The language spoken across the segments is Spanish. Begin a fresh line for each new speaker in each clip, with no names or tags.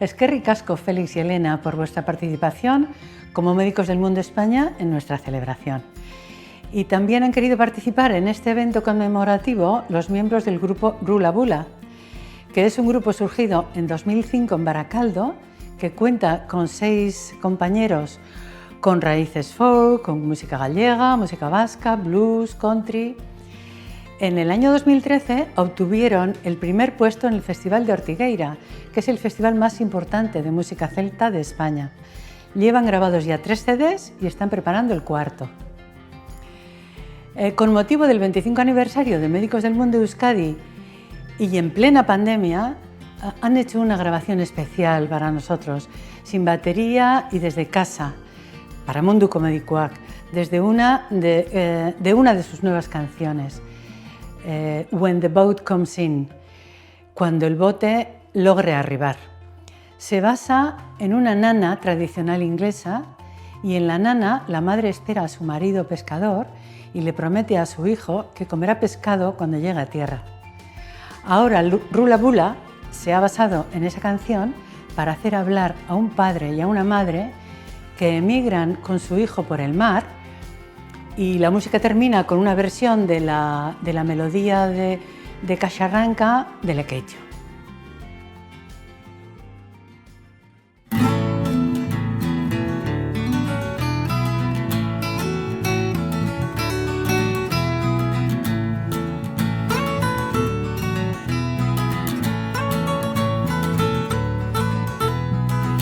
Eskerrik asko, Félix y Elena, por vuestra participación como Médicos del Mundo España en nuestra celebración. Y también han querido participar en este evento conmemorativo los miembros del grupo Rula Bula, que es un grupo surgido en 2005 en Baracaldo, que cuenta con 6 compañeros con raíces folk, con música gallega, música vasca, blues, country. En el año 2013 obtuvieron el primer puesto en el Festival de Ortigueira, que es el festival más importante de música celta de España. Llevan grabados ya 3 CDs y están preparando el 4. Con motivo del 25 aniversario de Médicos del Mundo Euskadi y en plena pandemia, han hecho una grabación especial para nosotros, sin batería y desde casa, para Munduko Medikuak, desde una de sus nuevas canciones, When the Boat Comes In, cuando el bote logre arribar. Se basa en una nana tradicional inglesa y en la nana la madre espera a su marido pescador y le promete a su hijo que comerá pescado cuando llegue a tierra. Ahora Rula Bula se ha basado en esa canción para hacer hablar a un padre y a una madre que emigran con su hijo por el mar, y la música termina con una versión de la melodía de Casarranca de Lequecho.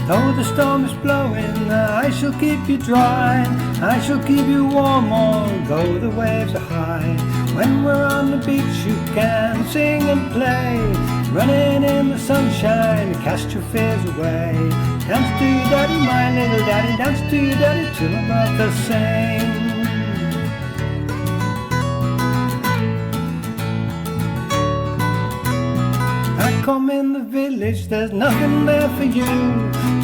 Though the storm is blowing, I shall keep you dry. I shall keep you warm, although the waves are high. When we're on the beach, you can sing and play. Running in the sunshine, cast your fears away. Dance to your daddy, my little daddy. Dance to your daddy, till my mother sing. Come in the village, there's nothing there for you.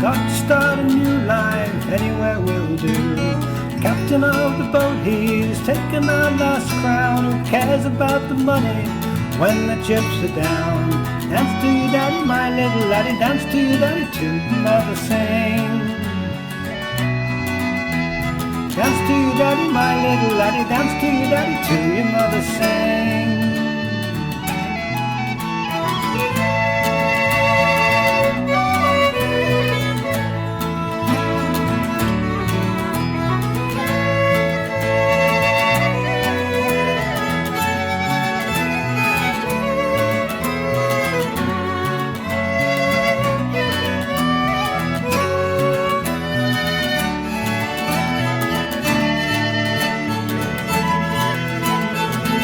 Got to start a new life, anywhere will do. Captain of the boat, he's taken our last crown. Who cares about the money when the chips are down? Dance to your daddy, my little laddie. Dance to your daddy, till your mother sing. Dance to your daddy, my little laddie. Dance to your daddy, till your mother sing.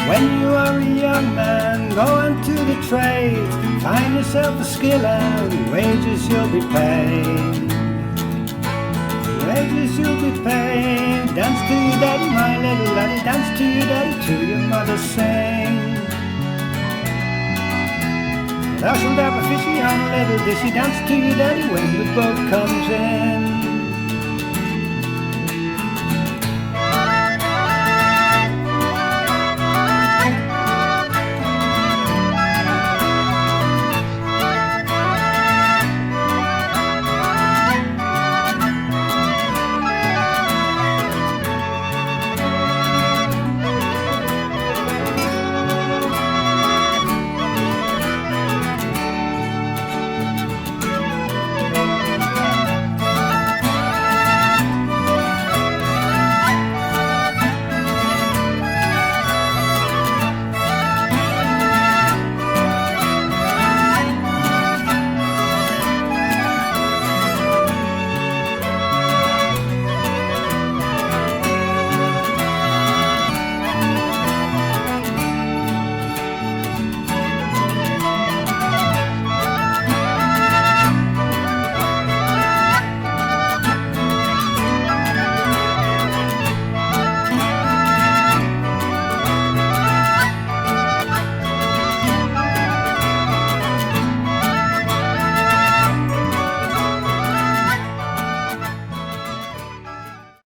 When you are a young man, go into the trade. Find yourself a skill and wages you'll be paid. Wages you'll be paid. Dance to your daddy, my little laddie. Dance to your daddy, till your mother sing. Thou shalt have a fishy on a little dishy. Dance to your daddy when the boat comes in.